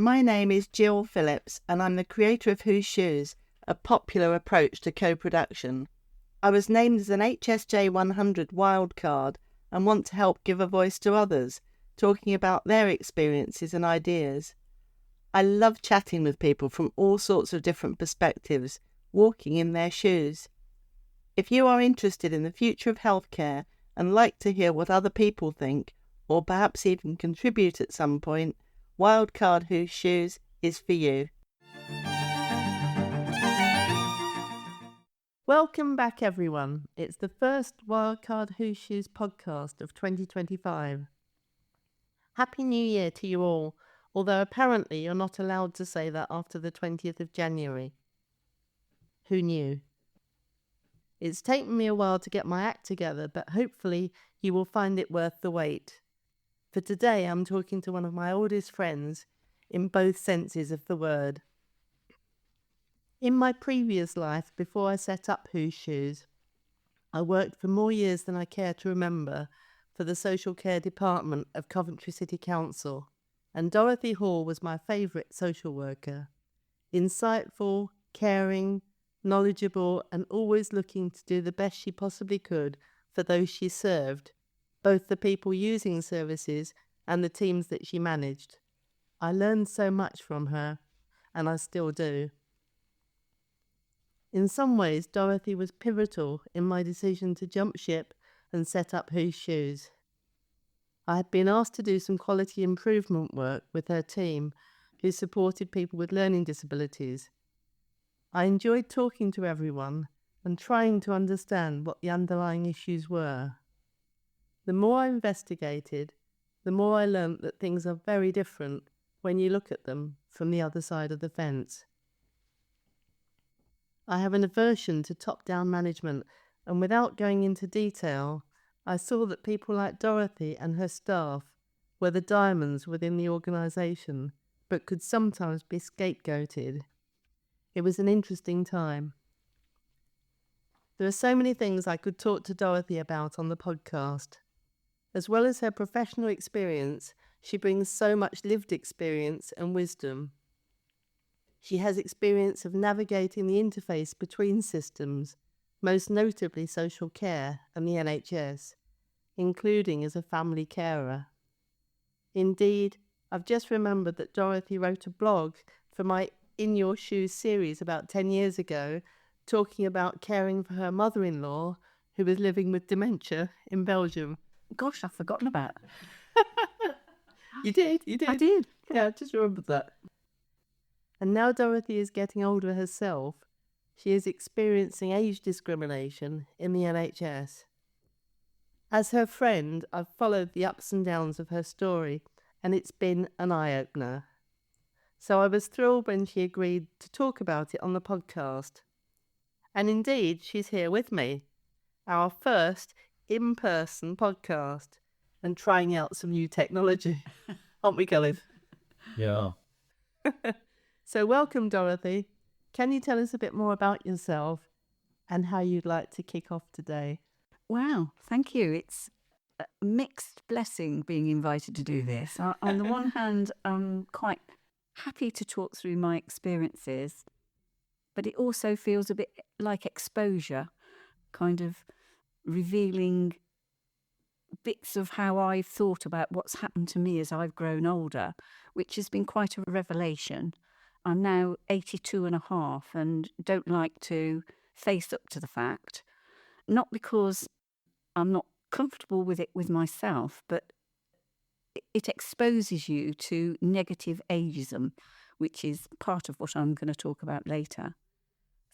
My name is Gill Phillips and I'm the creator of Whose Shoes, a popular approach to co-production. I was named as an HSJ 100 wildcard and want to help give a voice to others, talking about their experiences and ideas. I love chatting with people from all sorts of different perspectives, walking in their shoes. If you are interested in the future of healthcare and like to hear what other people think, or perhaps even contribute at some point, Wildcard Whose Shoes is for you. Welcome back, everyone. It's the first Wildcard Whose Shoes podcast of 2025. Happy New Year to you all, although apparently you're not allowed to say that after the 20th of January. Who knew? It's taken me a while to get my act together, but hopefully you will find it worth the wait. For today, I'm talking to one of my oldest friends, in both senses of the word. In my previous life, before I set up Whose Shoes, I worked for more years than I care to remember for the social care department of Coventry City Council, and Dorothy Hall was my favourite social worker. Insightful, caring, knowledgeable, and always looking to do the best she possibly could for those she served, both the people using services and the teams that she managed. I learned so much from her, and I still do. In some ways, Dorothy was pivotal in my decision to jump ship and set up Whose Shoes. I had been asked to do some quality improvement work with her team, who supported people with learning disabilities. I enjoyed talking to everyone and trying to understand what the underlying issues were. The more I investigated, the more I learnt that things are very different when you look at them from the other side of the fence. I have an aversion to top-down management, and without going into detail, I saw that people like Dorothy and her staff were the diamonds within the organisation, but could sometimes be scapegoated. It was an interesting time. There are so many things I could talk to Dorothy about on the podcast. As well as her professional experience, she brings so much lived experience and wisdom. She has experience of navigating the interface between systems, most notably social care and the NHS, including as a family carer. Indeed, I've just remembered that Dorothy wrote a blog for my In Your Shoes series about 10 years ago, talking about caring for her mother-in-law, who was living with dementia in Belgium. Gosh, I've forgotten about it. You did? I did. Yeah, I just remembered that. And now Dorothy is getting older herself. She is experiencing age discrimination in the NHS. As her friend, I've followed the ups and downs of her story, and it's been an eye-opener. So I was thrilled when she agreed to talk about it on the podcast. And indeed, she's here with me. Our first in-person podcast and trying out some new technology. Aren't we, Gulliv? Yeah. So welcome, Dorothy. Can you tell us a bit more about yourself and how you'd like to kick off today? Wow, thank you. It's a mixed blessing being invited to do this. On the one hand, I'm quite happy to talk through my experiences, but it also feels a bit like exposure, kind of revealing bits of how I've thought about what's happened to me as I've grown older, which has been quite a revelation. I'm now 82 and a half and don't like to face up to the fact, not because I'm not comfortable with it with myself, but it exposes you to negative ageism, which is part of what I'm going to talk about later.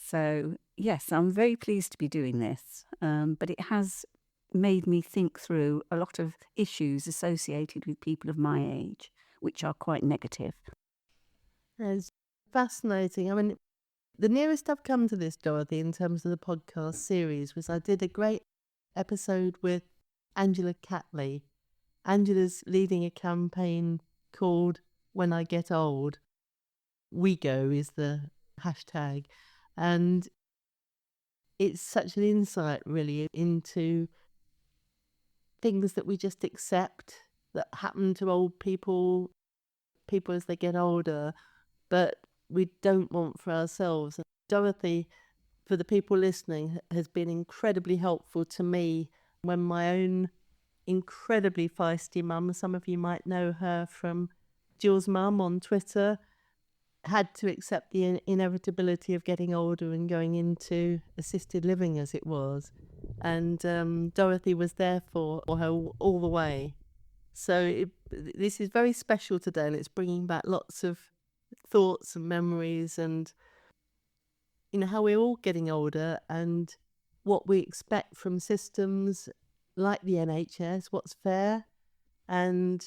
So, yes, I'm very pleased to be doing this, but it has made me think through a lot of issues associated with people of my age, which are quite negative. It's fascinating. I mean, the nearest I've come to this, Dorothy, in terms of the podcast series was I did a great episode with Angela Catley. Angela's leading a campaign called When I Get Old. We Go is the hashtag. And it's such an insight, really, into things that we just accept that happen to old people, people as they get older, but we don't want for ourselves. And Dorothy, for the people listening, has been incredibly helpful to me when my own incredibly feisty mum, some of you might know her from Gill's mum on Twitter, had to accept the inevitability of getting older and going into assisted living as it was. And Dorothy was there for her all the way. So this is very special today, and it's bringing back lots of thoughts and memories and, you know, how we're all getting older and what we expect from systems like the NHS, what's fair. And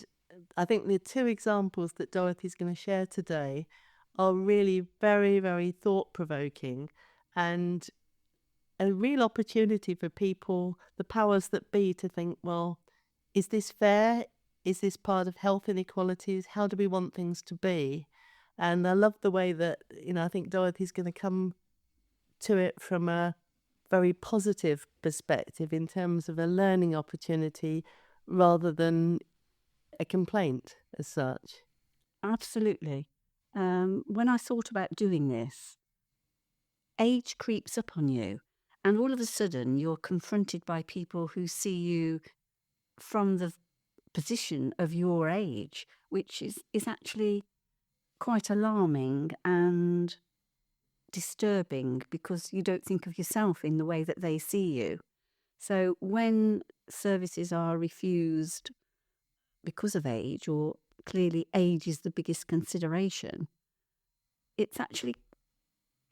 I think the two examples that Dorothy's going to share today are really very, very thought-provoking and a real opportunity for people, the powers that be, to think, well, is this fair? Is this part of health inequalities? How do we want things to be? And I love the way that, you know, I think Dorothy's going to come to it from a very positive perspective in terms of a learning opportunity rather than a complaint as such. Absolutely. When I thought about doing this, age creeps up on you, and all of a sudden you're confronted by people who see you from the position of your age, which is actually quite alarming and disturbing because you don't think of yourself in the way that they see you. So when services are refused because of age, or clearly age is the biggest consideration, it's actually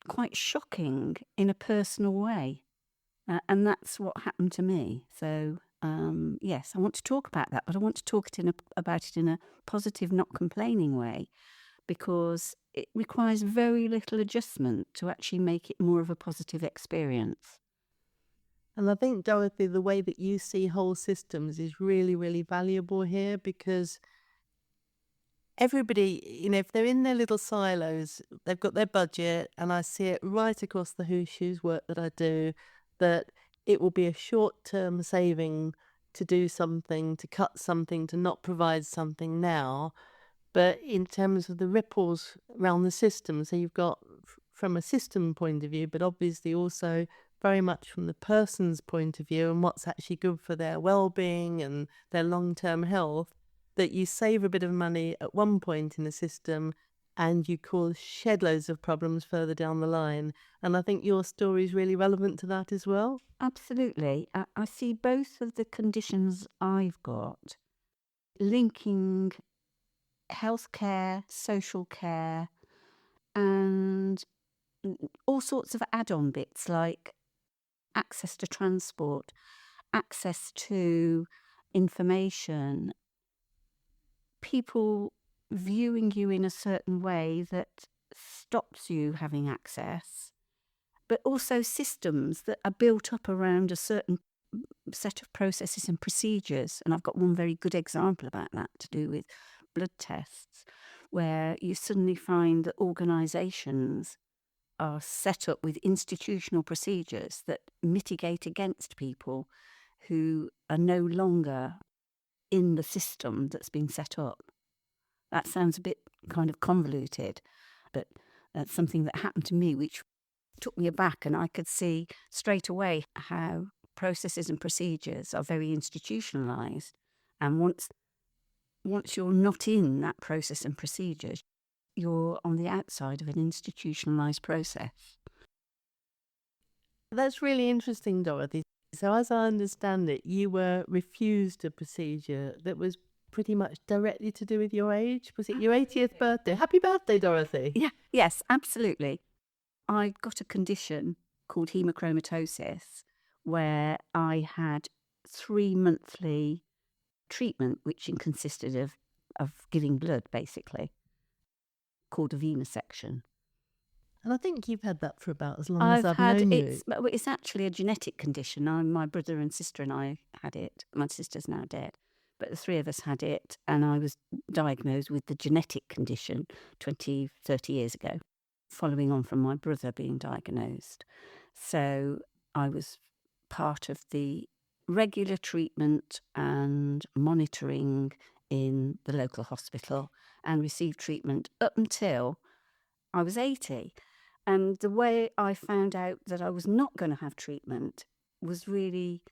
quite shocking in a personal way. And that's what happened to me. So, yes, I want to talk about that, but I want to talk about it in a positive, not complaining way, because it requires very little adjustment to actually make it more of a positive experience. And I think, Dorothy, the way that you see whole systems is really, really valuable here, because everybody, you know, if they're in their little silos, they've got their budget, and I see it right across the Who Shoes work that I do, that it will be a short-term saving to do something, to cut something, to not provide something now. But in terms of the ripples around the system, so you've got from a system point of view, but obviously also very much from the person's point of view and what's actually good for their well-being and their long-term health, that you save a bit of money at one point in the system and you cause shed loads of problems further down the line. And I think your story is really relevant to that as well. Absolutely. I see both of the conditions I've got linking healthcare, social care, and all sorts of add-on bits like access to transport, access to information, people viewing you in a certain way that stops you having access, but also systems that are built up around a certain set of processes and procedures. And I've got one very good example about that to do with blood tests, where you suddenly find that organisations are set up with institutional procedures that mitigate against people who are no longer in the system that's been set up. That sounds a bit kind of convoluted, but that's something that happened to me which took me aback, and I could see straight away how processes and procedures are very institutionalised. And once you're not in that process and procedures, you're on the outside of an institutionalised process. That's really interesting, Dorothy. So as I understand it, you were refused a procedure that was pretty much directly to do with your age. Was it your 80th birthday? Happy birthday, Dorothy. Yeah, yes, absolutely. I got a condition called hemochromatosis where I had 3 monthly treatment, which consisted of giving blood, basically, called a venesection. And I think you've had that for about as long as I've known you. It's actually a genetic condition. My brother and sister and I had it. My sister's now dead. But the three of us had it, and I was diagnosed with the genetic condition 20, 30 years ago, following on from my brother being diagnosed. So I was part of the regular treatment and monitoring in the local hospital and received treatment up until I was 80. And the way I found out that I was not going to have treatment was really,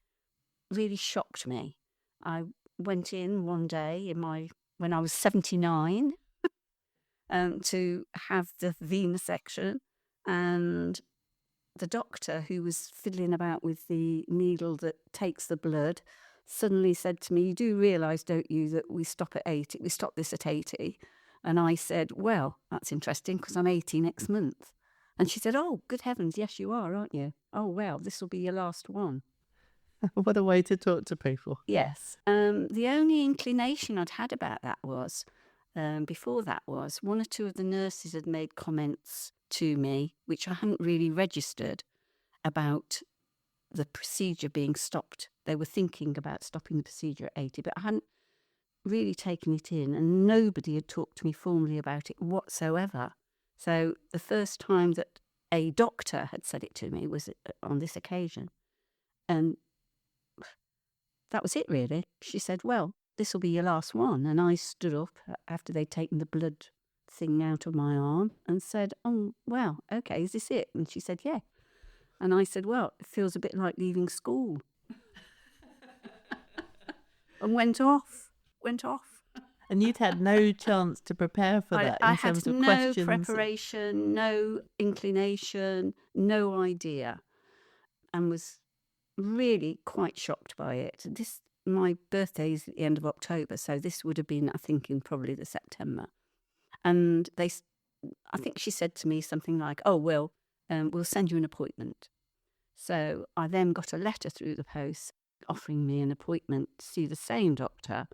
really shocked me. I went in one day when I was 79 to have the venesection, and the doctor who was fiddling about with the needle that takes the blood suddenly said to me, "You do realise, don't you, that we stop at 80? We stop this at 80. And I said, "Well, that's interesting because I'm 80 next month." And she said, "Oh, good heavens, yes, you are, aren't you? Oh, well, this will be your last one." What a way to talk to people. Yes. The only inclination I'd had about that was, before that was, one or two of the nurses had made comments to me, which I hadn't really registered, about the procedure being stopped. They were thinking about stopping the procedure at 80, but I hadn't really taken it in, and nobody had talked to me formally about it whatsoever. So the first time that a doctor had said it to me was on this occasion. And that was it, really. She said, "Well, this will be your last one." And I stood up after they'd taken the blood thing out of my arm and said, "Oh, well, okay, is this it?" And she said, "Yeah." And I said, "Well, it feels a bit like leaving school." And went off. And you'd had no chance to prepare for that in I terms had of no questions. preparation, no inclination, no idea, and was really quite shocked by it. My birthday is at the end of October, so this would have been, I think, in probably the September. And I think she said to me something like, "Oh, well, we'll send you an appointment." So I then got a letter through the post offering me an appointment to see the same doctor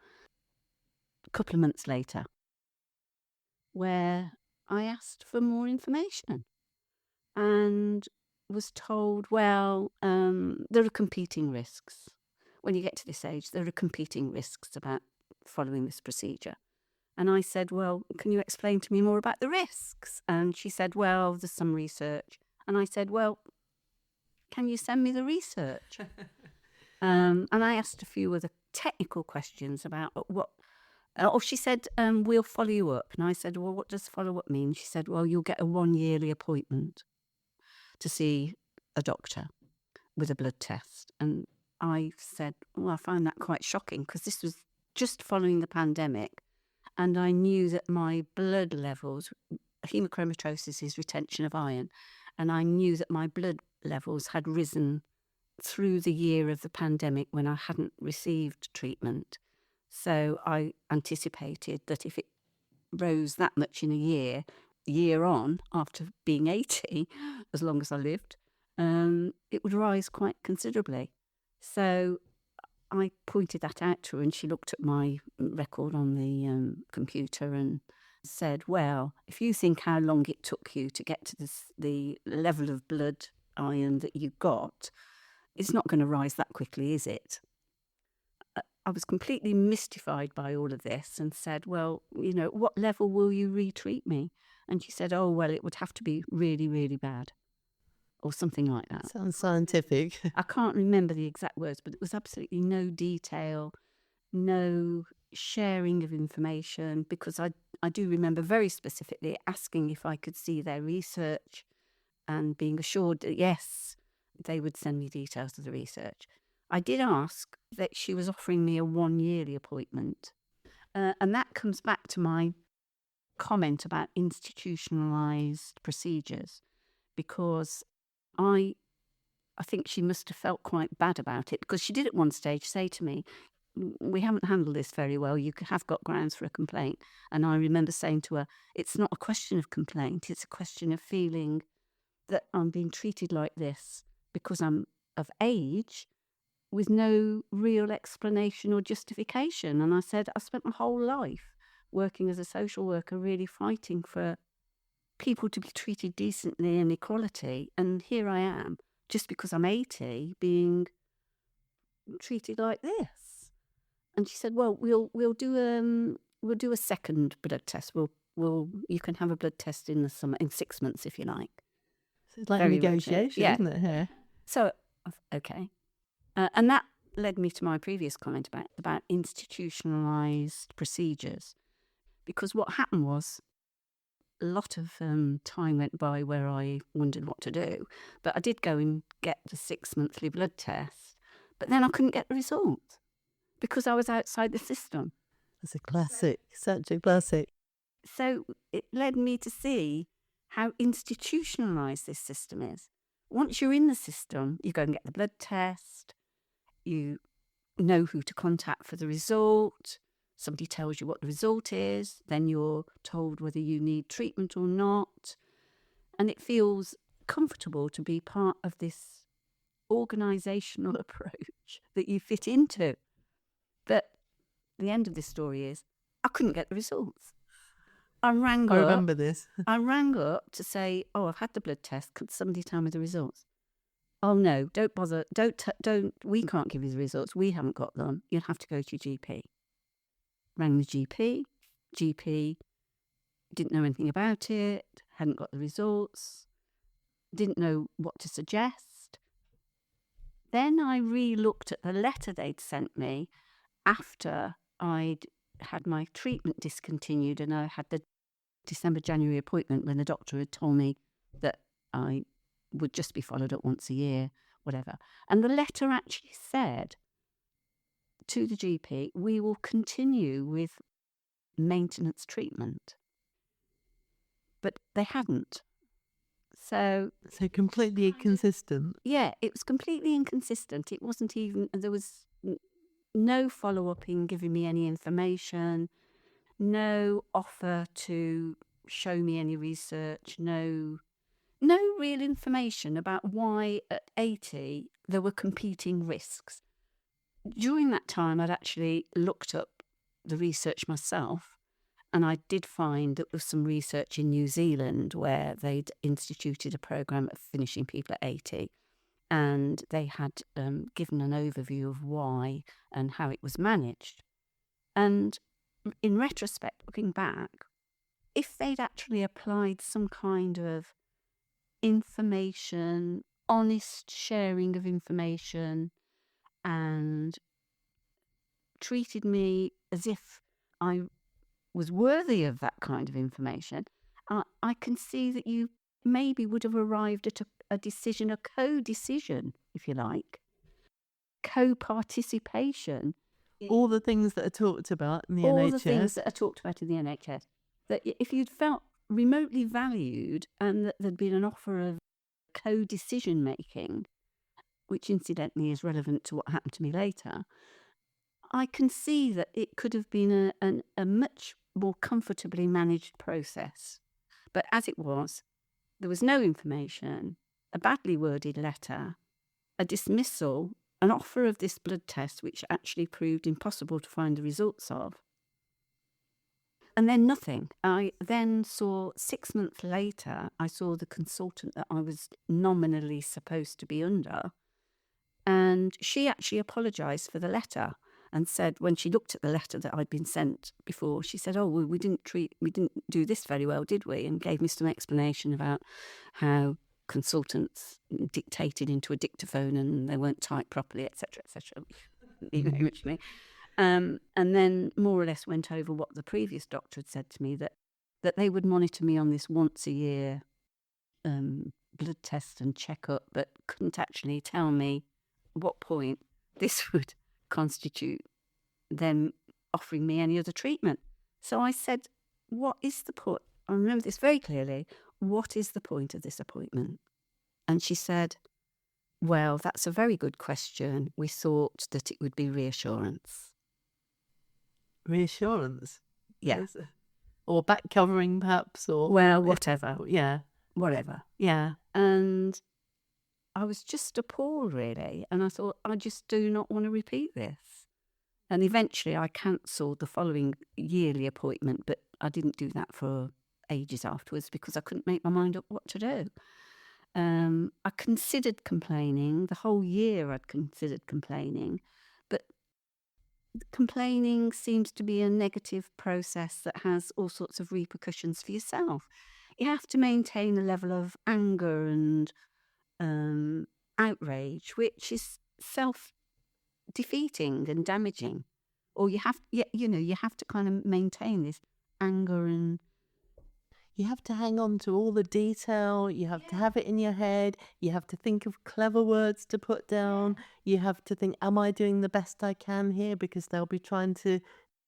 a couple of months later, where I asked for more information and was told, well, there are competing risks. When you get to this age, there are competing risks about following this procedure. And I said, "Well, can you explain to me more about the risks?" And she said, "Well, there's some research." And I said, "Well, can you send me the research?" And I asked a few other technical questions about what. She said, "We'll follow you up." And I said, "Well, what does follow up mean?" She said, "Well, you'll get a 1-yearly appointment to see a doctor with a blood test." And I said, "Well, I find that quite shocking because this was just following the pandemic. And I knew that my blood levels, hemochromatosis is retention of iron, and I knew that my blood levels had risen through the year of the pandemic when I hadn't received treatment. So I anticipated that if it rose that much in a year on, after being 80, as long as I lived, it would rise quite considerably." So I pointed that out to her, and she looked at my record on the computer and said, "Well, if you think how long it took you to get to the level of blood iron that you got, it's not going to rise that quickly, is it?" I was completely mystified by all of this and said, "Well, what level will you retreat me?" And she said, "Oh, well, it would have to be really, really bad," or something like that. Sounds scientific. I can't remember the exact words, but it was absolutely no detail, no sharing of information, because I do remember very specifically asking if I could see their research and being assured that, yes, they would send me details of the research. I did ask that she was offering me a 1-yearly appointment. And that comes back to my comment about institutionalised procedures, because I think she must have felt quite bad about it, because she did at one stage say to me, "We haven't handled this very well. You have got grounds for a complaint." And I remember saying to her, "It's not a question of complaint. It's a question of feeling that I'm being treated like this because I'm of age, with no real explanation or justification." And I said, "I spent my whole life working as a social worker, really fighting for people to be treated decently and equality. And here I am, just because I'm 80, being treated like this." And she said, "Well, we'll do a second blood test. You can have a blood test in the summer, in 6 months if you like." It's like Very negotiation, yeah. isn't it? Here. So, okay. And that led me to my previous comment about institutionalised procedures. Because what happened was a lot of time went by where I wondered what to do. But I did go and get the 6 monthly blood test. But then I couldn't get the result because I was outside the system. It's a classic, such a classic. So it led me to see how institutionalised this system is. Once you're in the system, you go and get the blood test, you know who to contact for the result, somebody tells you what the result is, then you're told whether you need treatment or not. And it feels comfortable to be part of this organisational approach that you fit into. But the end of this story is I couldn't get the results. I remember this. I rang up to say, oh, I've had the blood test. Could somebody tell me the results? Oh, no, don't bother. Don't. We can't give you the results. We haven't got them. You'll have to go to your GP. Rang the GP. GP didn't know anything about it, hadn't got the results, didn't know what to suggest. Then I re-looked at the letter they'd sent me after I'd had my treatment discontinued and I had the December-January appointment when the doctor had told me that I would just be followed up once a year, whatever. And the letter actually said to the GP, we will continue with maintenance treatment. But they hadn't. So completely inconsistent. Yeah, it was completely inconsistent. It wasn't even, there was no follow-up in giving me any information, no offer to show me any research, no real information about why at 80 there were competing risks. During that time, I'd actually looked up the research myself, and I did find that there was some research in New Zealand where they'd instituted a programme of finishing people at 80, and they had given an overview of why and how it was managed. And in retrospect, looking back, if they'd actually applied some kind of information, honest sharing of information, and treated me as if I was worthy of that kind of information, I can see that you maybe would have arrived at a decision, a co-decision, if you like, co-participation. All the things that are talked about in the NHS. All the things that are talked about in the NHS. That if you'd felt remotely valued and that there'd been an offer of co-decision making, which incidentally is relevant to what happened to me later, I can see that it could have been a much more comfortably managed process. But as it was, there was no information, a badly worded letter, a dismissal, an offer of this blood test, which actually proved impossible to find the results of. And then nothing. I then saw 6 months later, I saw the consultant that I was nominally supposed to be under, and she actually apologised for the letter and said, when she looked at the letter that I'd been sent before, she said, oh, well, we didn't do this very well, did we? And gave me some explanation about how consultants dictated into a dictaphone and they weren't typed properly, etc., etc. You know very much me. And then more or less went over what the previous doctor had said to me, that they would monitor me on this once a year blood test and checkup, but couldn't actually tell me what point this would constitute them offering me any other treatment. So I said, what is the point? I remember this very clearly. What is the point of this appointment? And she said, well, that's a very good question. We thought that it would be reassurance. Reassurance? Yeah. Or back covering, perhaps? Or well, whatever. Yeah. Whatever. Yeah. And I was just appalled, really. And I thought, I just do not want to repeat this. And eventually I cancelled the following yearly appointment, but I didn't do that for ages afterwards because I couldn't make my mind up what to do. I considered complaining. The whole year I'd considered complaining. But complaining seems to be a negative process that has all sorts of repercussions for yourself. You have to maintain a level of anger and outrage, which is defeating and damaging. Or you have to kind of maintain this anger, and you have to hang on to all the detail. You have to have it in your head. You have to think of clever words to put down. You have to think, am I doing the best I can here? Because they'll be trying to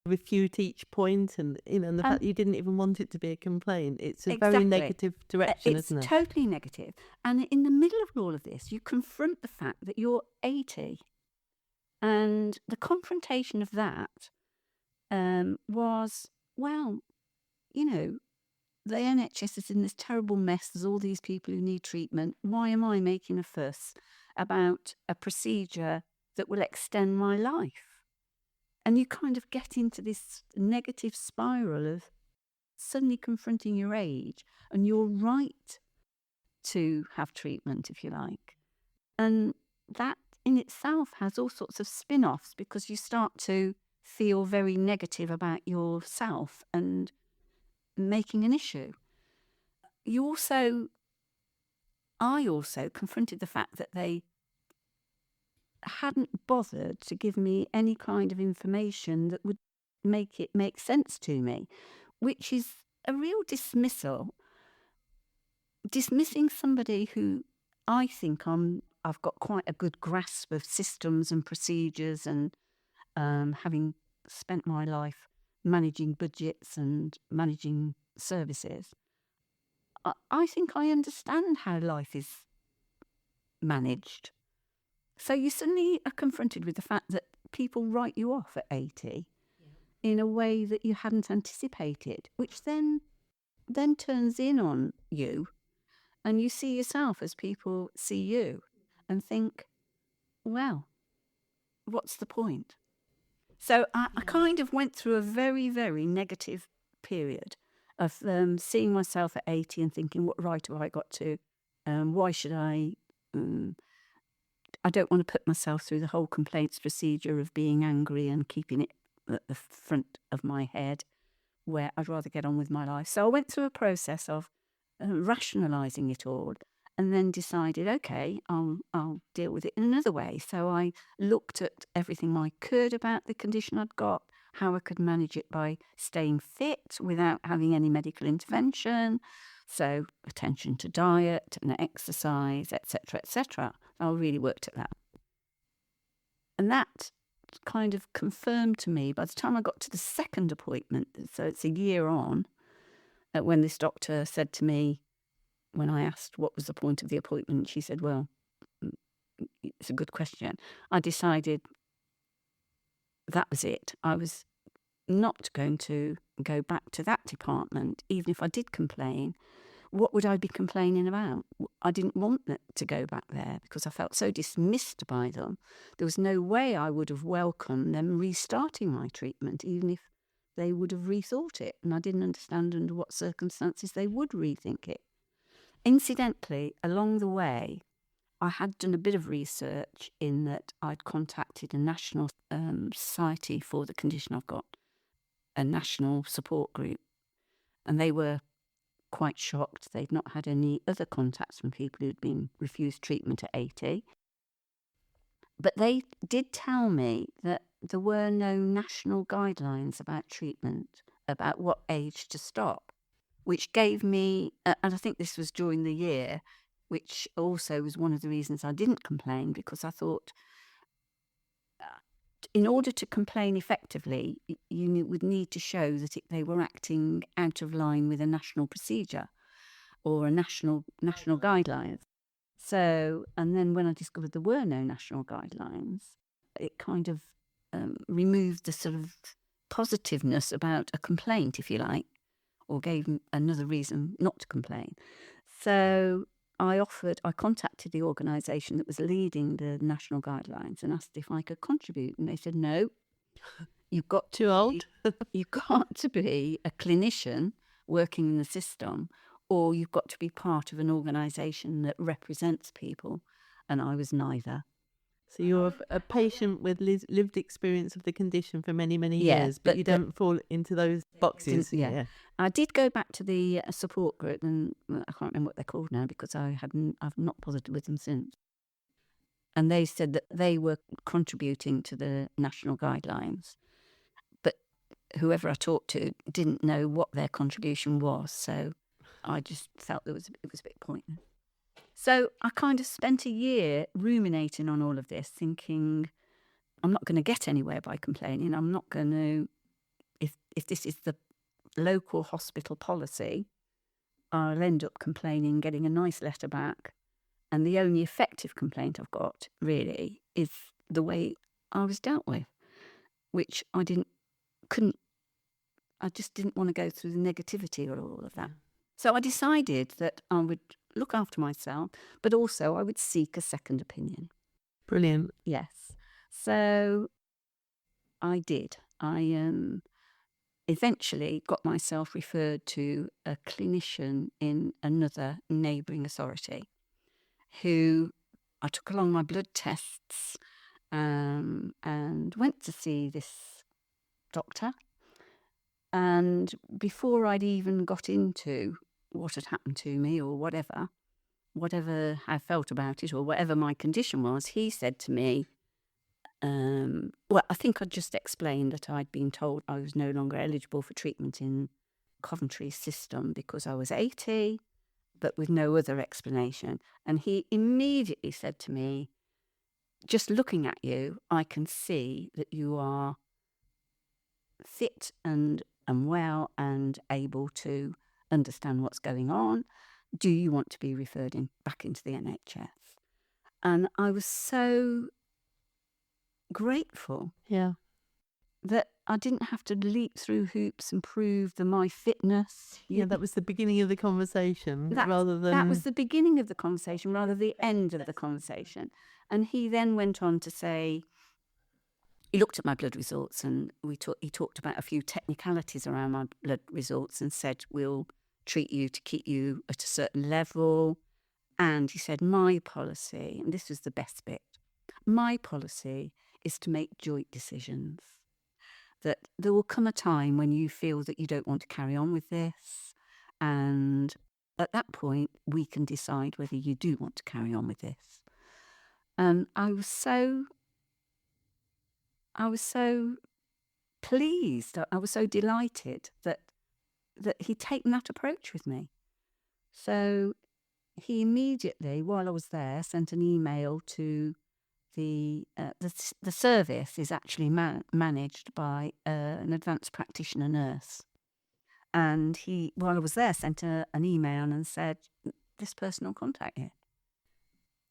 refute each point, and and the fact that you didn't even want it to be a complaint. It's a very negative direction, isn't it? It's totally negative. And in the middle of all of this, you confront the fact that you're 80. And the confrontation of that was, well, the NHS is in this terrible mess. There's all these people who need treatment. Why am I making a fuss about a procedure that will extend my life? And you kind of get into this negative spiral of suddenly confronting your age and your right to have treatment, if you like. And that in itself has all sorts of spin-offs, because you start to feel very negative about yourself and making an issue. I also confronted the fact that they hadn't bothered to give me any kind of information that would make it make sense to me, which is a real dismissal. Dismissing somebody who I think I've got quite a good grasp of systems and procedures, and having spent my life managing budgets and managing services, I think I understand how life is managed. So you suddenly are confronted with the fact that people write you off at 80 in a way that you hadn't anticipated, which then turns in on you, and you see yourself as people see you and think, well, what's the point? So I kind of went through a very, very negative period of seeing myself at 80 and thinking, what right have I got to? Why should I don't want to put myself through the whole complaints procedure of being angry and keeping it at the front of my head, where I'd rather get on with my life. So I went through a process of rationalising it all, and then decided, okay, I'll deal with it in another way. So I looked at everything I could about the condition I'd got, how I could manage it by staying fit without having any medical intervention. So attention to diet and exercise, etc., etc. I really worked at that. And that kind of confirmed to me by the time I got to the second appointment, so it's a year on, when this doctor said to me, when I asked what was the point of the appointment, she said, well, it's a good question. I decided that was it. I was not going to go back to that department. Even if I did complain, what would I be complaining about? I didn't want to go back there because I felt so dismissed by them. There was no way I would have welcomed them restarting my treatment, even if they would have rethought it. And I didn't understand under what circumstances they would rethink it. Incidentally, along the way, I had done a bit of research in that I'd contacted a national society for the condition I've got, a national support group, and they were quite shocked. They'd not had any other contacts from people who'd been refused treatment at 80. But they did tell me that there were no national guidelines about treatment, about what age to stop, which gave me, and I think this was during the year, which also was one of the reasons I didn't complain, because I thought in order to complain effectively, you would need to show that they were acting out of line with a national procedure or a national guidelines. So, and then when I discovered there were no national guidelines, it kind of removed the sort of positiveness about a complaint, if you like, or gave another reason not to complain. So I contacted the organisation that was leading the national guidelines and asked if I could contribute. And they said, no, you've got too old. You've got to be a clinician working in the system, or you've got to be part of an organisation that represents people. And I was neither. So you're a patient with lived experience of the condition for many, many years, but you don't fall into those boxes. Yeah. I did go back to the support group, and I can't remember what they're called now because I've not bothered with them since. And they said that they were contributing to the national guidelines. But whoever I talked to didn't know what their contribution was. So I just felt it was a bit pointless. So I kind of spent a year ruminating on all of this, thinking, I'm not going to get anywhere by complaining. I'm not going to, if this is the local hospital policy, I'll end up complaining, getting a nice letter back. And the only effective complaint I've got, really, is the way I was dealt with, which I just didn't want to go through the negativity or all of that. So I decided that I would look after myself, but also I would seek a second opinion. Brilliant. Yes. So I did. I eventually got myself referred to a clinician in another neighbouring authority who I took along my blood tests and went to see this doctor. And before I'd even got into what had happened to me or whatever I felt about it or whatever my condition was, he said to me, well, I think I'd just explained that I'd been told I was no longer eligible for treatment in Coventry's system because I was 80, but with no other explanation. And he immediately said to me, just looking at you, I can see that you are fit and well and able to understand what's going on. Do you want to be referred back into the NHS? And I was so grateful that I didn't have to leap through hoops and prove my fitness. Yeah, that was the beginning of the conversation rather than... That was the beginning of the conversation rather than the end of the conversation. And he then went on to say, he looked at my blood results and he talked about a few technicalities around my blood results and said, we'll treat you to keep you at a certain level. And he said, my policy, and this was the best bit, my policy is to make joint decisions. That there will come a time when you feel that you don't want to carry on with this. And at that point, we can decide whether you do want to carry on with this. And I was so pleased. I was so delighted that he'd taken that approach with me. So he immediately, while I was there, sent an email to the service is actually managed by an advanced practitioner nurse. And he, while I was there, sent an email and said, this person will contact you.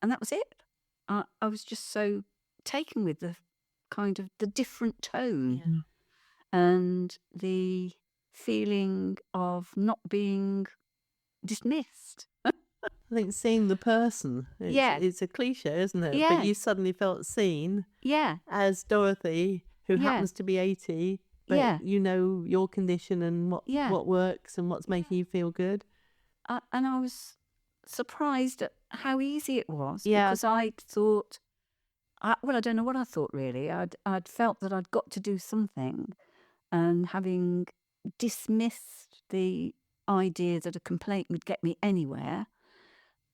And that was it. I was just so taken with the kind of the different tone and the feeling of not being dismissed. I think seeing the person, it's a cliche, isn't it? Yeah. But you suddenly felt seen as Dorothy, who happens to be 80, but you know your condition and what works and what's making you feel good. And I was surprised at how easy it was because I thought, I don't know what I thought really. I'd felt that I'd got to do something, and having dismissed the idea that a complaint would get me anywhere,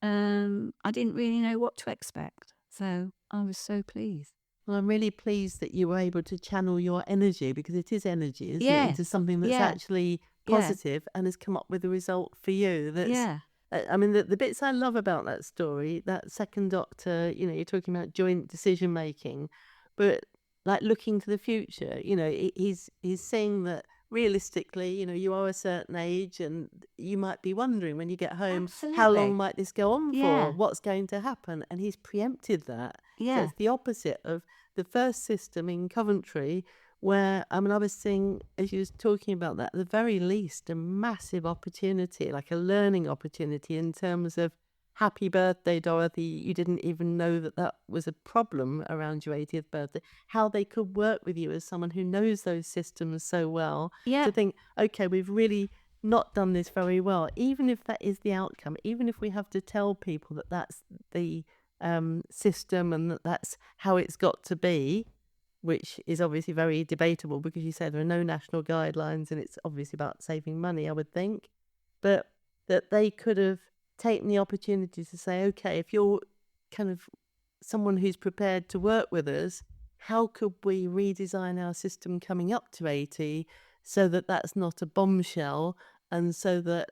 I didn't really know what to expect. So I was so pleased. Well, I'm really pleased that you were able to channel your energy, because it is energy, isn't it, into something that's actually positive and has come up with a result for you. I mean, the bits I love about that story, that second doctor, you're talking about joint decision making, but like looking to the future, he's saying that realistically, you are a certain age and you might be wondering when you get home, how long might this go on for? What's going to happen? And he's preempted that. So it's the opposite of the first system in Coventry, where, I mean, I was seeing, as you was talking about that, at the very least, a massive opportunity, like a learning opportunity in terms of happy birthday, Dorothy. You didn't even know that was a problem around your 80th birthday. How they could work with you as someone who knows those systems so well to think, okay, we've really not done this very well. Even if that is the outcome, even if we have to tell people that that's the system and that's how it's got to be, which is obviously very debatable because you say there are no national guidelines and it's obviously about saving money, I would think. But that they could have taken the opportunity to say, okay, if you're kind of someone who's prepared to work with us, how could we redesign our system coming up to 80 so that that's not a bombshell, and so that,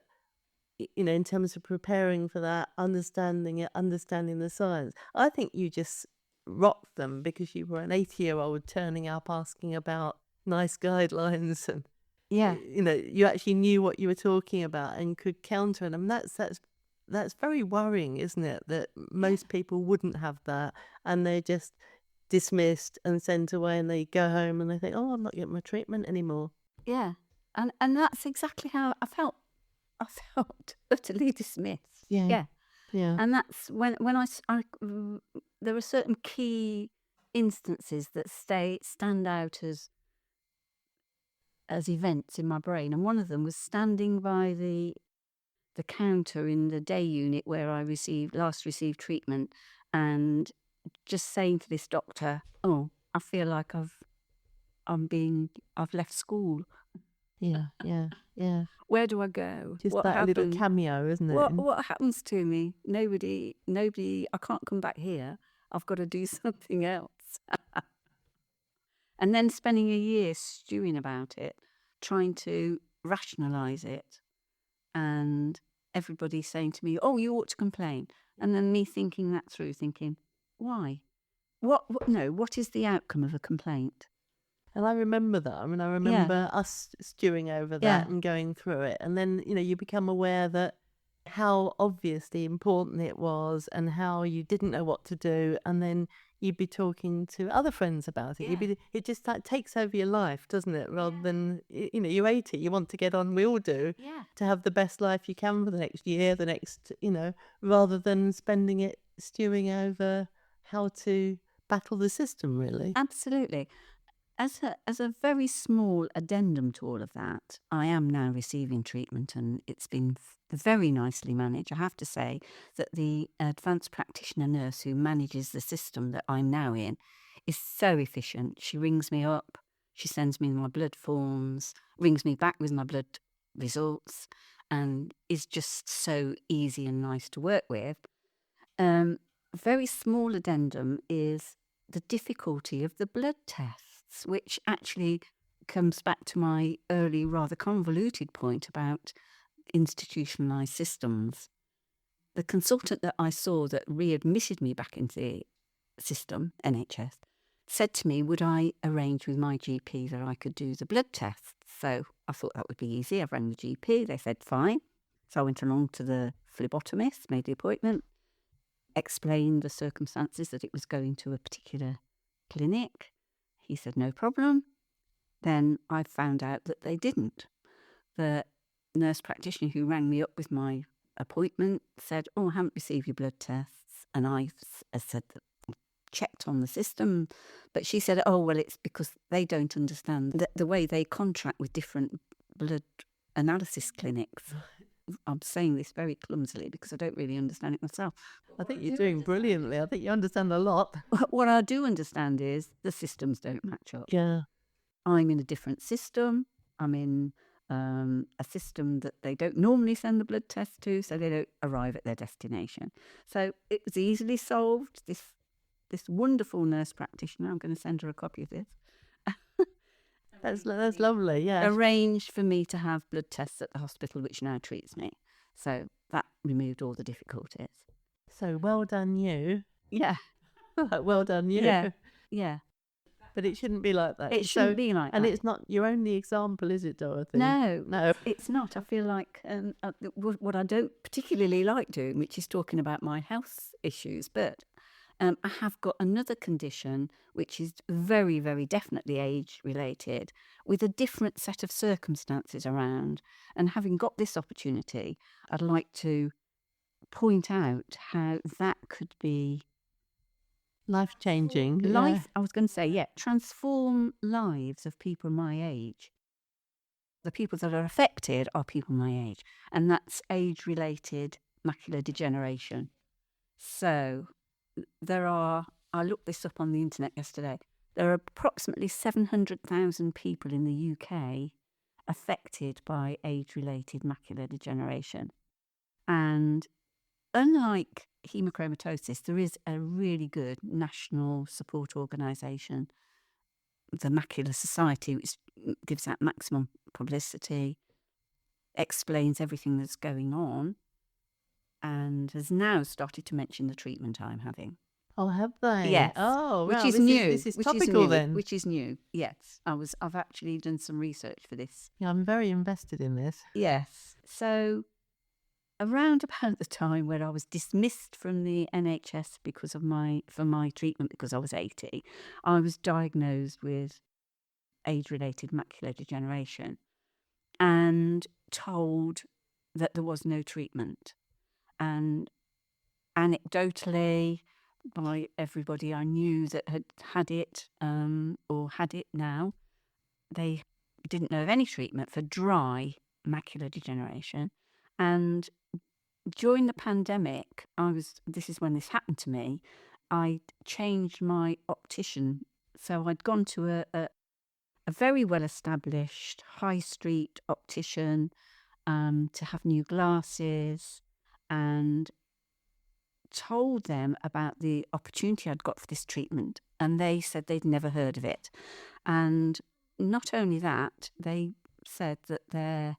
in terms of preparing for that, understanding it, understanding the science. I think you just rocked them because you were an 80-year-old turning up asking about nice guidelines, and Yeah. you actually knew what you were talking about and could counter them. That's very worrying, isn't it? That most people wouldn't have that, and they're just dismissed and sent away, and they go home and they think, oh, I'm not getting my treatment anymore. Yeah. And that's exactly how I felt. I felt utterly dismissed. Yeah. And that's when there are certain key instances that stand out as events in my brain, and one of them was standing by the counter in the day unit where I last received treatment, and just saying to this doctor, "Oh, I feel like I've left school. Yeah. Where do I go? Just What that happens? little cameo, isn't it? What happens to me? Nobody. I can't come back here. I've got to do something else." And then spending a year stewing about it, trying to rationalise it, and everybody saying to me, "Oh, you ought to complain," and then me thinking that through, thinking, why? What is the outcome of a complaint? And I remember that. I mean, I remember us stewing over that and going through it. And then, you become aware that how obviously important it was and how you didn't know what to do. And then you'd be talking to other friends about it. It just takes over your life, doesn't it? Rather than, you're 80, you want to get on, we all do, to have the best life you can for the next year, the next, rather than spending it stewing over how to battle the system, really. Absolutely. As a very small addendum to all of that, I am now receiving treatment, and it's been very nicely managed. I have to say that the advanced practitioner nurse who manages the system that I'm now in is so efficient. She rings me up, she sends me my blood forms, rings me back with my blood results, and is just so easy and nice to work with. Very small addendum is the difficulty of the blood tests, which actually comes back to my early, rather convoluted point about institutionalised systems. The consultant that I saw that readmitted me back into the system, NHS, said to me, would I arrange with my GP that I could do the blood tests? So I thought that would be easy. I rang the GP, they said fine. So I went along to the phlebotomist, made the appointment, explained the circumstances, that it was going to a particular clinic. He said no problem. Then I found out that they didn't. The nurse practitioner who rang me up with my appointment said, "Oh, I haven't received your blood tests." And I said that checked on the system, but she said, "Oh, well, it's because they don't understand the way they contract with different blood analysis clinics." I'm saying this very clumsily because I don't really understand it myself. I think you're doing brilliantly. I think you understand a lot. What I do understand is the systems don't match up. Yeah. I'm in a different system. I'm in a system that they don't normally send the blood test to, so they don't arrive at their destination. So it was easily solved. This wonderful nurse practitioner, I'm going to send her a copy of this, That's lovely, yeah. arranged for me to have blood tests at the hospital, which now treats me. So that removed all the difficulties. So well done you. Yeah. Well done you. Yeah. But it shouldn't be like that. It shouldn't be like that. And it's not your only example, is it, Dorothy? No, it's not. I feel like what I don't particularly like doing, which is talking about my health issues, but I have got another condition which is very, very definitely age-related, with a different set of circumstances around. And having got this opportunity, I'd like to point out how that could be life-changing. I Yeah. was going to say, transform lives of people my age. The people that are affected are people my age, and that's age-related macular degeneration. So I looked this up on the internet yesterday, there are approximately 700,000 people in the UK affected by age-related macular degeneration. And unlike hemochromatosis, there is a really good national support organisation, the Macular Society, which gives out maximum publicity, explains everything that's going on, and has now started to mention the treatment I'm having. Oh, have they? Yes. Oh, which wow, is this new. This is which topical is new, then. Which is new. Yes, I've actually done some research for this. Yeah, I'm very invested in this. Yes. So around about the time where I was dismissed from the NHS for my treatment because I was 80, I was diagnosed with age-related macular degeneration and told that there was no treatment. And anecdotally, by everybody I knew that had had it or had it now, they didn't know of any treatment for dry macular degeneration. And during the pandemic, this is when this happened to me, I changed my optician. So I'd gone to a very well-established high street optician to have new glasses, and told them about the opportunity I'd got for this treatment, and they said they'd never heard of it. And not only that, they said that their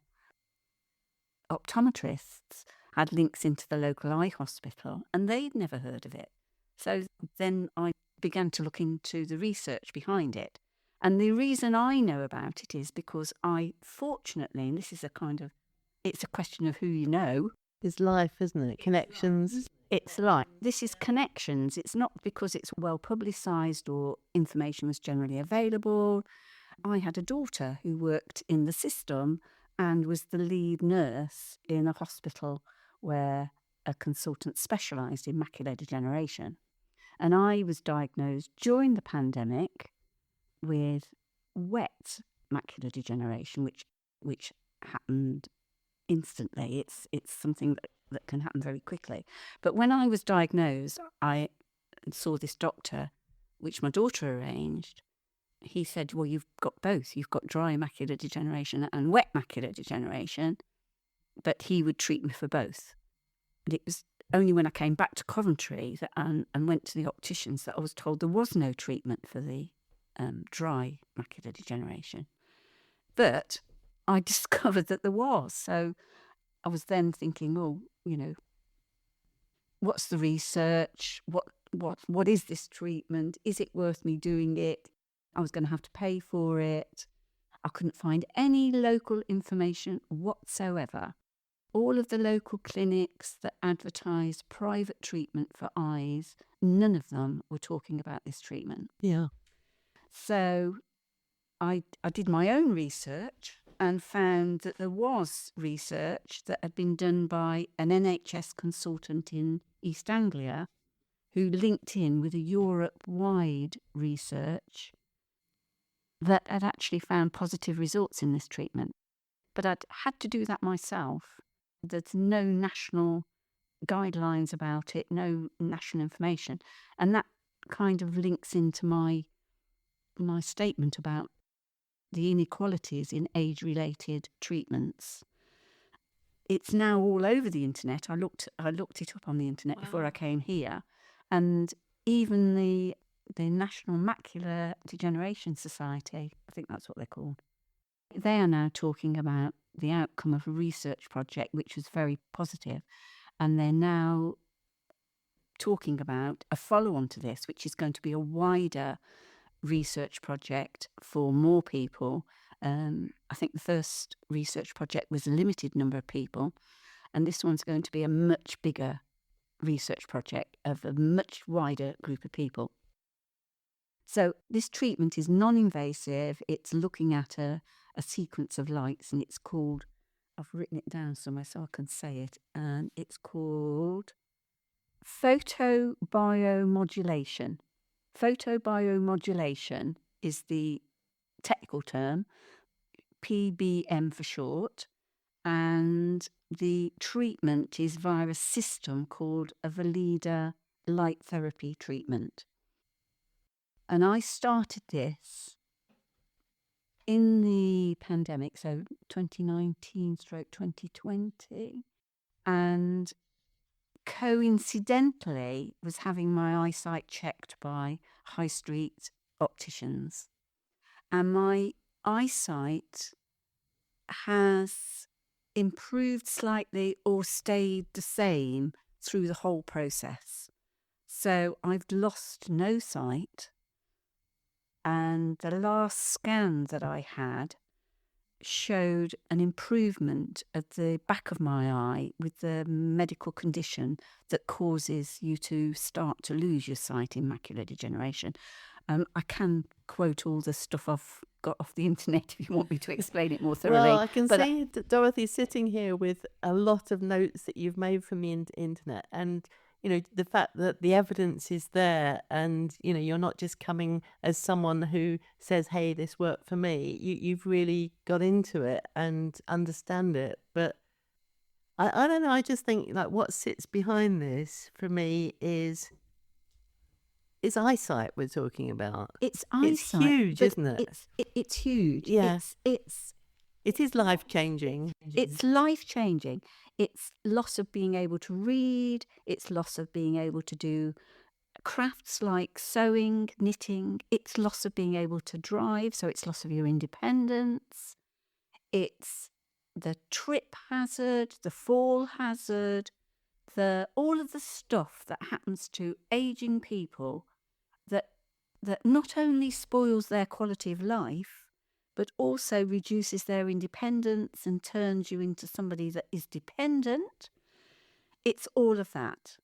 optometrists had links into the local eye hospital, and they'd never heard of it. So then I began to look into the research behind it. And the reason I know about it is because I, fortunately, and this is it's a question of who you know. It's life, isn't it? Connections. It's like, this is connections. It's not because it's well publicised or information was generally available. I had a daughter who worked in the system and was the lead nurse in a hospital where a consultant specialised in macular degeneration. And I was diagnosed during the pandemic with wet macular degeneration, which happened instantly. It's something that can happen very quickly. But when I was diagnosed, I saw this doctor, which my daughter arranged. He said, well, you've got both. You've got dry macular degeneration and wet macular degeneration, but he would treat me for both. And it was only when I came back to Coventry and went to the opticians that I was told there was no treatment for the dry macular degeneration. But I discovered that there was. So I was then thinking, well, what's the research? What is this treatment? Is it worth me doing it? I was going to have to pay for it. I couldn't find any local information whatsoever. All of the local clinics that advertised private treatment for eyes, none of them were talking about this treatment. Yeah. So I did my own research and found that there was research that had been done by an NHS consultant in East Anglia who linked in with a Europe-wide research that had actually found positive results in this treatment. But I'd had to do that myself. There's no national guidelines about it, no national information. And that kind of links into my statement about the inequalities in age-related treatments. It's now all over the internet. I looked it up on the internet before I came here, and even the National Macular Degeneration Society, I think that's what they're called, they are now talking about the outcome of a research project which was very positive, and they're now talking about a follow-on to this, which is going to be a wider research project for more people. I think the first research project was a limited number of people, and this one's going to be a much bigger research project of a much wider group of people. So this treatment is non-invasive. It's looking at a sequence of lights, and it's called, I've written it down somewhere so I can say it, and it's called photobiomodulation. Photobiomodulation is the technical term, PBM for short, and the treatment is via a system called a Valida light therapy treatment. And I started this in the pandemic, so 2019/2020, and coincidentally was having my eyesight checked by high street opticians, and my eyesight has improved slightly or stayed the same through the whole process. So I've lost no sight, and the last scan that I had showed an improvement at the back of my eye with the medical condition that causes you to start to lose your sight in macular degeneration. I can quote all the stuff I've got off the internet if you want me to explain it more thoroughly. Well, I can see Dorothy sitting here with a lot of notes that you've made from the internet, and the fact that the evidence is there, and you're not just coming as someone who says, hey, this worked for me. You've really got into it and understand it. But I don't know, I just think like what sits behind this for me is eyesight we're talking about. It's eyesight. It's huge, isn't it? It's huge. Yeah. It is life-changing. It's life-changing. It's loss of being able to read. It's loss of being able to do crafts like sewing, knitting. It's loss of being able to drive, so it's loss of your independence. It's the trip hazard, the fall hazard, all of the stuff that happens to aging people that not only spoils their quality of life, but also reduces their independence and turns you into somebody that is dependent. It's all of that.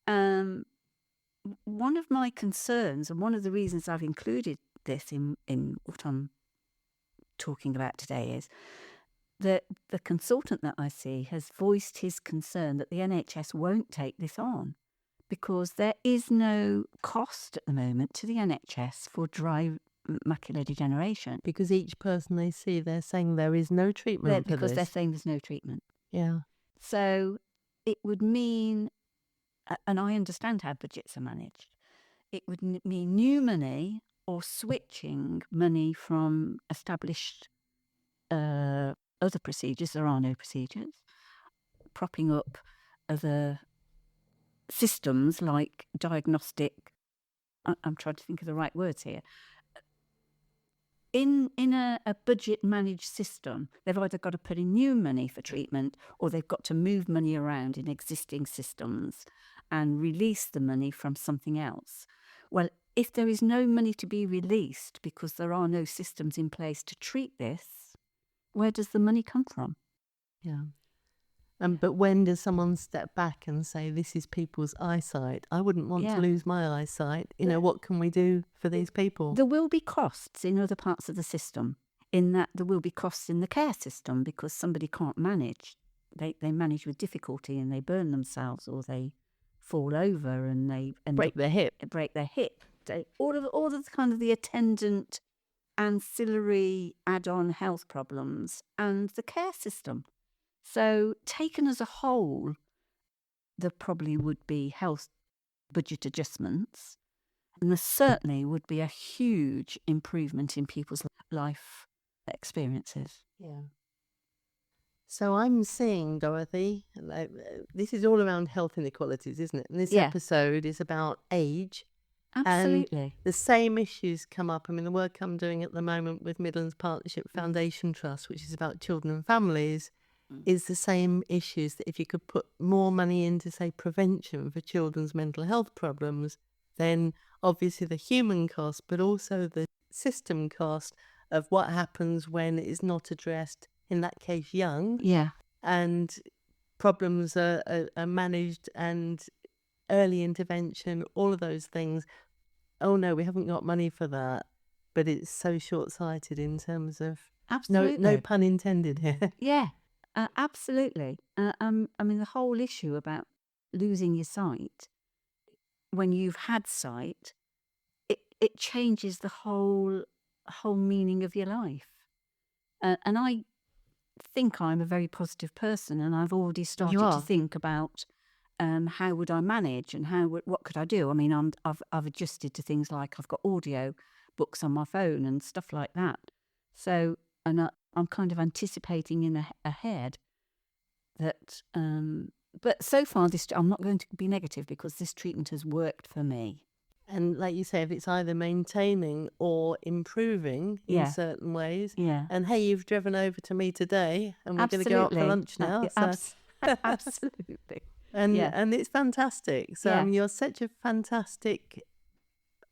One of my concerns, and one of the reasons I've included this in what I'm talking about today, is that the consultant that I see has voiced his concern that the NHS won't take this on, because there is no cost at the moment to the NHS for dry macular degeneration. Because each person they see, they're saying there is no treatment for because this. they're saying there's no treatment. Yeah. So it would mean, and I understand how budgets are managed, it would mean new money or switching money from established other procedures. There are no procedures. Propping up other systems like diagnostic, I'm trying to think of the right words here. In a budget managed system, they've either got to put in new money for treatment, or they've got to move money around in existing systems and release the money from something else. Well, if there is no money to be released because there are no systems in place to treat this, where does the money come from? Yeah. But when does someone step back and say, this is people's eyesight? I wouldn't want to lose my eyesight. What can we do for these people? There will be costs in other parts of the system, in that there will be costs in the care system because somebody can't manage. They manage with difficulty and they burn themselves, or they fall over and they break their hip. All of the kind of the attendant ancillary add-on health problems and the care system. So taken as a whole, there probably would be health budget adjustments, and there certainly would be a huge improvement in people's life experiences. Yeah. So I'm seeing, Dorothy, this is all around health inequalities, isn't it? And this episode is about age. Absolutely. And the same issues come up. I mean, the work I'm doing at the moment with Midlands Partnership Foundation Trust, which is about children and families, is the same issues, that if you could put more money into, say, prevention for children's mental health problems, then obviously the human cost, but also the system cost of what happens when it is not addressed, in that case young, and problems are managed, and early intervention, all of those things. Oh no, we haven't got money for that, but it's so short-sighted in terms of no pun intended here. Absolutely. I mean, the whole issue about losing your sight, when you've had sight, it changes the whole meaning of your life. And I think I'm a very positive person, and I've already started to think about how would I manage, and what could I do. I mean, I've adjusted to things like I've got audio books on my phone and stuff like that. So, and I'm kind of anticipating ahead that But so far, I'm not going to be negative because this treatment has worked for me. And like you say, if it's either maintaining or improving in Yeah. certain ways. Yeah. And hey, you've driven over to me today and we're going to go out for lunch now. Absolutely. And it's fantastic. So you're such a fantastic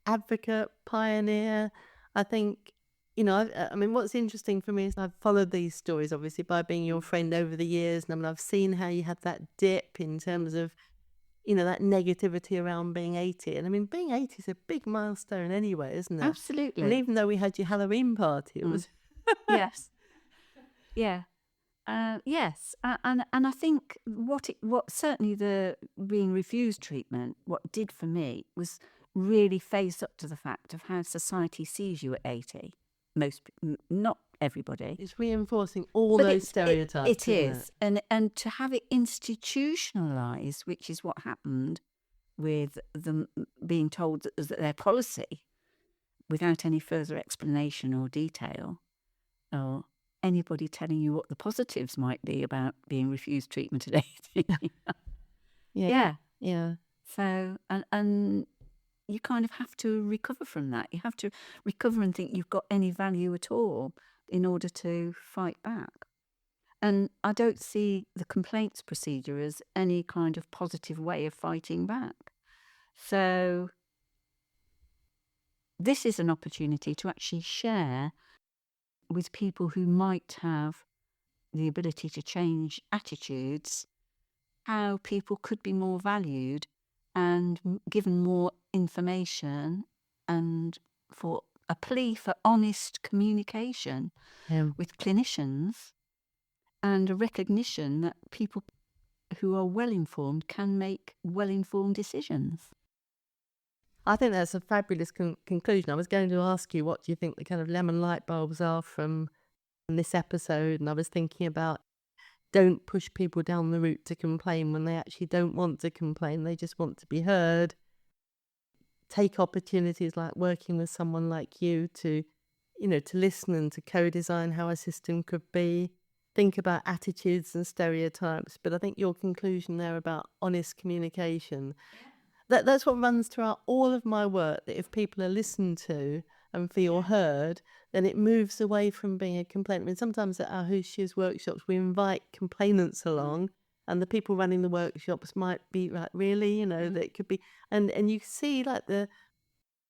advocate, pioneer. I think, I mean, what's interesting for me is I've followed these stories, obviously, by being your friend over the years. And I mean, I've seen how you had that dip in terms of, that negativity around being 80. And I mean, being 80 is a big milestone anyway, isn't it? Absolutely. And even though we had your Halloween party, it was... Yes. Yeah. Yes. And I think what certainly the being refused treatment, what it did for me was really face up to the fact of how society sees you at 80. Not everybody. It's reinforcing all those stereotypes. It is. And to have it institutionalised, which is what happened with them being told that their policy, without any further explanation or detail, or anybody telling you what the positives might be about being refused treatment at 80. Yeah. So, and you kind of have to recover from that. You have to recover and think you've got any value at all in order to fight back. And I don't see the complaints procedure as any kind of positive way of fighting back. So this is an opportunity to actually share with people who might have the ability to change attitudes, how people could be more valued and given more information, and for a plea for honest communication with clinicians, and a recognition that people who are well-informed can make well-informed decisions. I think that's a fabulous conclusion. I was going to ask you, what do you think the kind of lemon light bulbs are from this episode? And I was thinking about, don't push people down the route to complain when they actually don't want to complain. They just want to be heard. Take opportunities like working with someone like you to, to listen and to co-design how a system could be. Think about attitudes and stereotypes. But I think your conclusion there about honest communication, that's what runs throughout all of my work, that if people are listened to and feel heard, then it moves away from being a complaint. I mean, sometimes at our Who Shoes workshops, we invite complainants along, and the people running the workshops might be like, really, that it could be, and you see like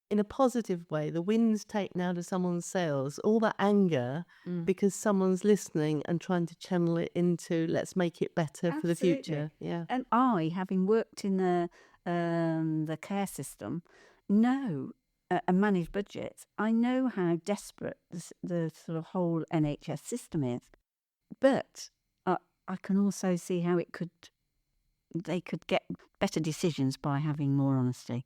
in a positive way, the wind's taken out of someone's sails, all that anger, because someone's listening and trying to channel it into, let's make it better for the future. Yeah. And I, having worked in the care system, know and manage budgets, I know how desperate the sort of whole NHS system is. But I can also see how they could get better decisions by having more honesty.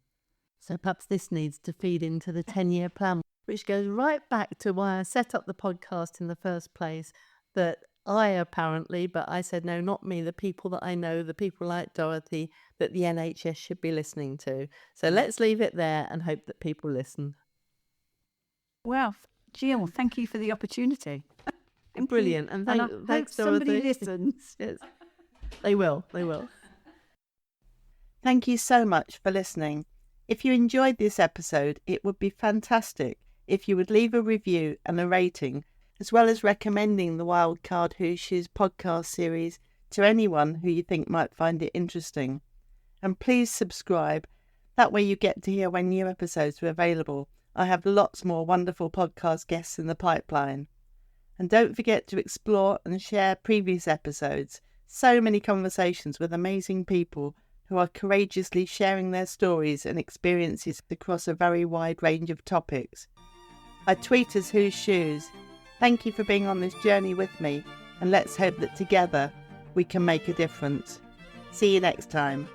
So perhaps this needs to feed into the 10-year plan, which goes right back to why I set up the podcast in the first place, that but I said, no, not me, the people that I know, the people like Dorothy, that the NHS should be listening to. So let's leave it there and hope that people listen. Well, Gill, thank you for the opportunity. Brilliant. And thanks, somebody Dorothy. listens. Yes. They will. Thank you so much for listening. If you enjoyed this episode, it would be fantastic if you would leave a review and a rating, as well as recommending the Wildcard Who Shoes podcast series to anyone who you think might find it interesting. And please subscribe. That way you get to hear when new episodes are available. I have lots more wonderful podcast guests in the pipeline. And don't forget to explore and share previous episodes. So many conversations with amazing people who are courageously sharing their stories and experiences across a very wide range of topics. I tweet as Whose Shoes. Thank you for being on this journey with me, and let's hope that together we can make a difference. See you next time.